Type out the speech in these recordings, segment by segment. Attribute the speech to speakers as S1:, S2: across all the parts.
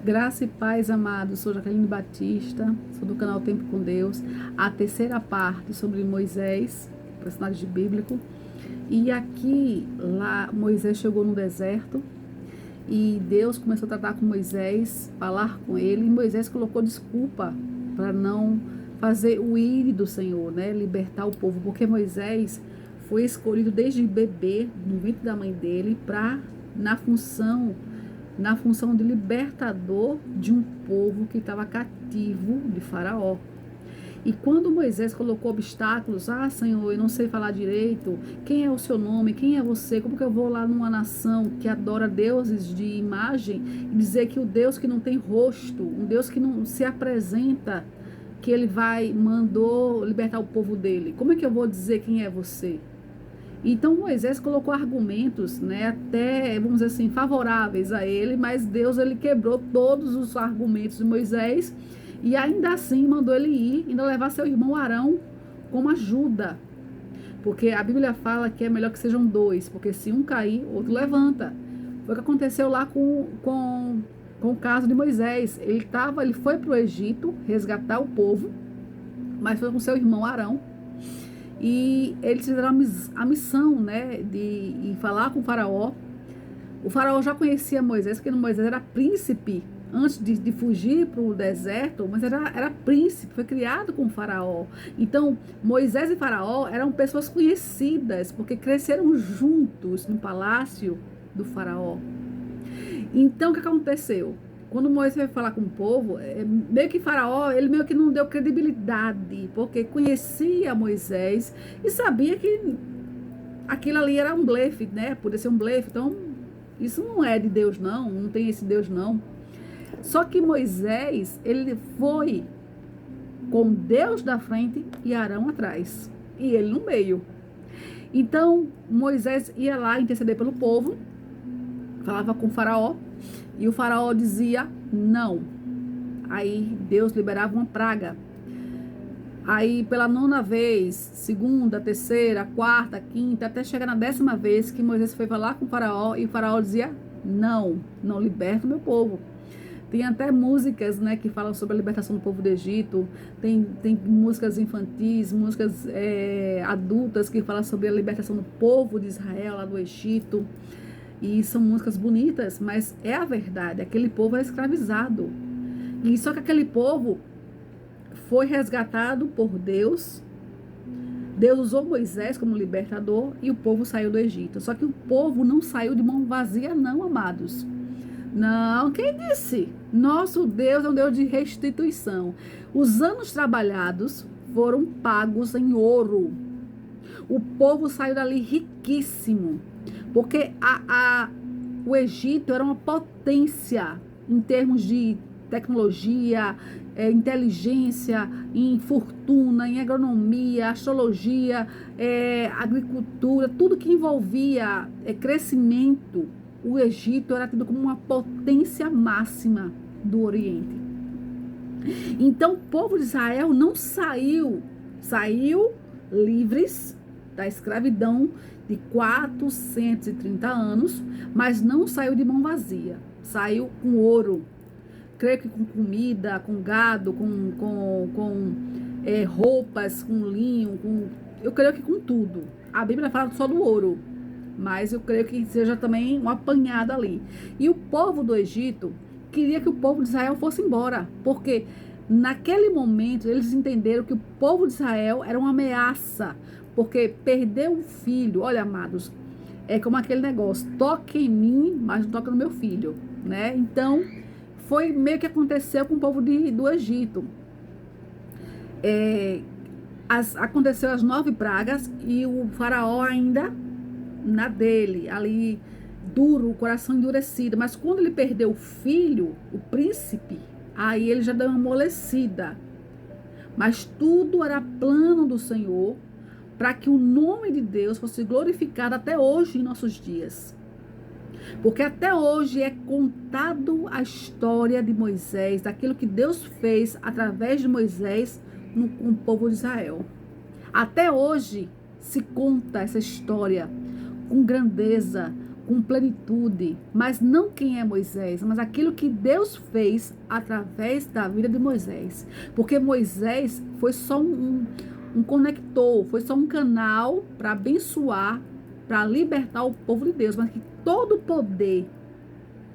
S1: Graça e paz, amados. Sou Jaqueline Batista, sou do canal Tempo com Deus. A terceira parte sobre Moisés, personagem bíblico. E aqui, lá, Moisés chegou no deserto e Deus começou a tratar com Moisés, falar com ele. E Moisés colocou desculpa para não fazer o ir do Senhor, né? Libertar o povo, porque Moisés foi escolhido desde bebê, no ventre da mãe dele, para na função de libertador de um povo que estava cativo de Faraó. E quando Moisés colocou obstáculos, Senhor, eu não sei falar direito, quem é o seu nome, quem é você, como que eu vou lá numa nação que adora deuses de imagem e dizer que o Deus que não tem rosto, um Deus que não se apresenta, que ele mandou libertar o povo dele, como é que eu vou dizer quem é você? Então Moisés colocou argumentos, né, até, vamos dizer assim, favoráveis a ele, mas Deus ele quebrou todos os argumentos de Moisés e ainda assim mandou ele ir, ainda levar seu irmão Arão como ajuda. Porque a Bíblia fala que é melhor que sejam dois, porque se um cair, o outro levanta. Foi o que aconteceu lá com o caso de Moisés. Ele foi para o Egito resgatar o povo, mas foi com seu irmão Arão. E eles fizeram a missão, né, de falar com o faraó. O faraó já conhecia Moisés, porque Moisés era príncipe, antes de fugir para o deserto, mas era príncipe, foi criado com o faraó. Então, Moisés e faraó eram pessoas conhecidas, porque cresceram juntos no palácio do faraó. Então, o que aconteceu? Quando Moisés foi falar com o povo, meio que Faraó, ele meio que não deu credibilidade, porque conhecia Moisés e sabia que aquilo ali era um blefe, né? Podia ser um blefe. Então, isso não é de Deus, não tem esse Deus, não. Só que Moisés, ele foi com Deus da frente e Arão atrás, e ele no meio. Então, Moisés ia lá interceder pelo povo, falava com o Faraó, e o faraó dizia não. Aí Deus liberava uma praga. Aí pela 9ª vez, segunda, terceira, quarta, quinta, até chegar na 10ª vez que Moisés foi falar com o faraó e o faraó dizia não liberta o meu povo. Tem até músicas, né, que falam sobre a libertação do povo do Egito. Tem músicas infantis, músicas adultas que falam sobre a libertação do povo de Israel lá do Egito. E são músicas bonitas, mas é a verdade. Aquele povo é escravizado. E só que aquele povo foi resgatado por Deus. Deus usou Moisés como libertador e o povo saiu do Egito. Só que o povo não saiu de mão vazia, não, amados. Não, quem disse? Nosso Deus é um Deus de restituição. Os anos trabalhados foram pagos em ouro. O povo saiu dali riquíssimo. Porque o Egito era uma potência em termos de tecnologia, inteligência, em fortuna, em agronomia, astrologia, agricultura, tudo que envolvia crescimento. O Egito era tido como uma potência máxima do Oriente. Então o povo de Israel não saiu livres da escravidão de 430 anos, mas não saiu de mão vazia, saiu com ouro, creio que com comida, com gado, com roupas, com linho, eu creio que com tudo. A Bíblia fala só do ouro, mas eu creio que seja também uma apanhada ali. E o povo do Egito queria que o povo de Israel fosse embora, porque naquele momento eles entenderam que o povo de Israel era uma ameaça, porque perder um filho, olha, amados, é como aquele negócio, toca em mim, mas não toca no meu filho, né? Então, foi meio que aconteceu com o povo do Egito. Aconteceu as 9 pragas e o faraó ainda na dele, ali, duro, o coração endurecido. Mas quando ele perdeu o filho, o príncipe, aí ele já deu uma amolecida. Mas tudo era plano do Senhor, para que o nome de Deus fosse glorificado até hoje em nossos dias. Porque até hoje é contado a história de Moisés, daquilo que Deus fez através de Moisés com o povo de Israel. Até hoje se conta essa história com grandeza, com plenitude, mas não quem é Moisés, mas aquilo que Deus fez através da vida de Moisés. Porque Moisés foi só um conector, foi só um canal para abençoar, para libertar o povo de Deus, mas que todo o poder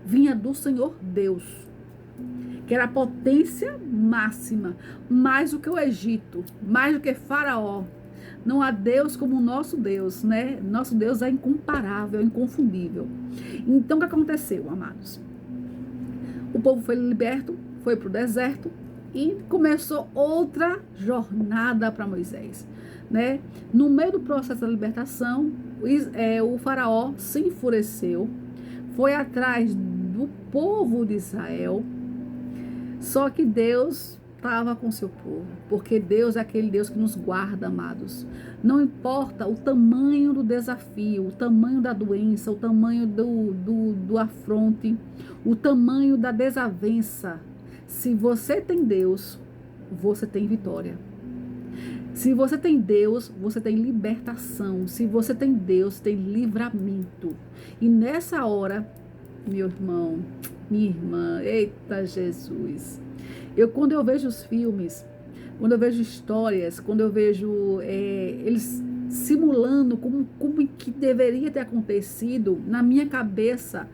S1: vinha do Senhor Deus, que era a potência máxima, mais do que o Egito, mais do que Faraó. Não há Deus como o nosso Deus, né? Nosso Deus é incomparável, inconfundível. Então, o que aconteceu, amados? O povo foi liberto, foi para o deserto e começou outra jornada para Moisés, né? No meio do processo da libertação, o faraó se enfureceu, foi atrás do povo de Israel, só que Deus estava com seu povo, porque Deus é aquele Deus que nos guarda, amados. Não importa o tamanho do desafio, o tamanho da doença, o tamanho do afronte, o tamanho da desavença. Se você tem Deus, você tem vitória. Se você tem Deus, você tem libertação. Se você tem Deus, tem livramento. E nessa hora, meu irmão, minha irmã, eita Jesus, quando eu vejo os filmes, quando eu vejo histórias, quando eu vejo eles simulando como que deveria ter acontecido, na minha cabeça,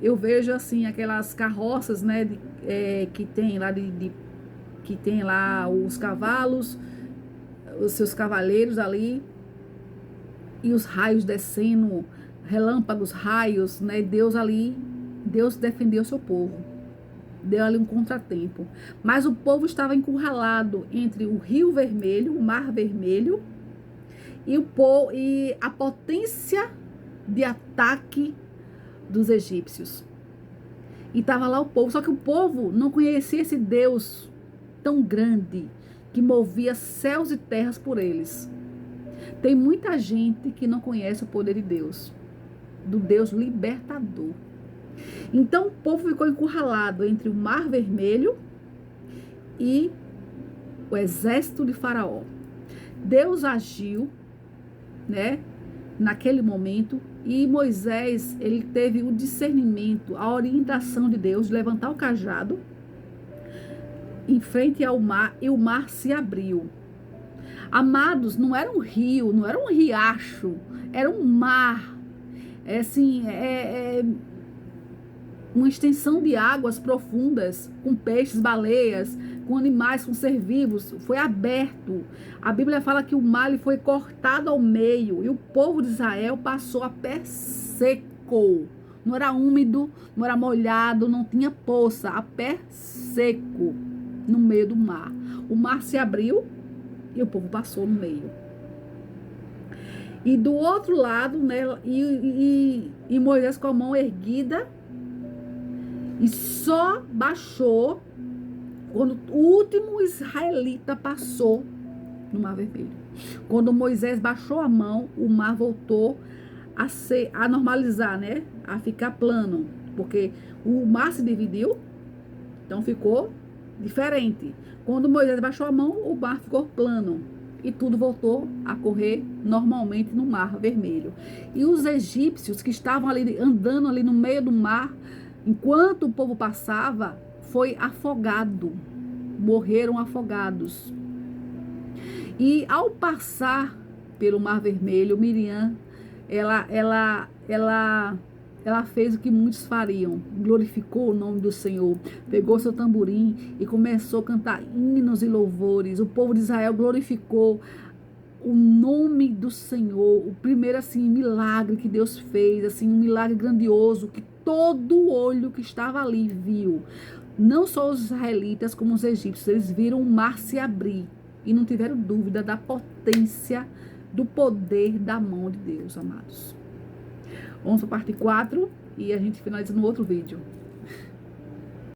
S1: eu vejo assim, aquelas carroças, né, que tem lá que tem lá os cavalos, os seus cavaleiros ali, e os raios descendo, relâmpagos, raios, né, Deus defendeu o seu povo. Deu ali um contratempo. Mas o povo estava encurralado entre o Rio Vermelho, o Mar Vermelho, e a potência de ataque dos egípcios. E estava lá o povo. Só que o povo não conhecia esse Deus tão grande que movia céus e terras por eles. Tem muita gente que não conhece o poder de Deus, do Deus libertador. Então o povo ficou encurralado entre o Mar Vermelho e o exército de Faraó. Deus agiu, né, naquele momento, e Moisés, ele teve o discernimento, a orientação de Deus de levantar o cajado em frente ao mar, e o mar se abriu. Amados, não era um rio, não era um riacho, era um mar. Uma extensão de águas profundas, com peixes, baleias, com animais, com seres vivos, foi aberto. A Bíblia fala que o mar ele foi cortado ao meio, e o povo de Israel passou a pé seco. Não era úmido, não era molhado, não tinha poça, a pé seco, no meio do mar. O mar se abriu e o povo passou no meio. E do outro lado, né, e Moisés com a mão erguida, e só baixou quando o último israelita passou no Mar Vermelho. Quando Moisés baixou a mão, o mar voltou a normalizar, né? A ficar plano. Porque o mar se dividiu, então ficou diferente. Quando Moisés baixou a mão, o mar ficou plano. E tudo voltou a correr normalmente no Mar Vermelho. E os egípcios que estavam ali, andando ali no meio do mar, enquanto o povo passava, foi afogado. Morreram afogados. E ao passar pelo Mar Vermelho, Miriam, ela fez o que muitos fariam. Glorificou o nome do Senhor. Pegou seu tamborim e começou a cantar hinos e louvores. O povo de Israel glorificou o nome do Senhor. O primeiro, assim, milagre que Deus fez, assim, um milagre grandioso que todo olho que estava ali viu. Não só os israelitas, como os egípcios, eles viram o mar se abrir e não tiveram dúvida da potência, do poder da mão de Deus, amados. Vamos para a parte 4 e a gente finaliza no outro vídeo.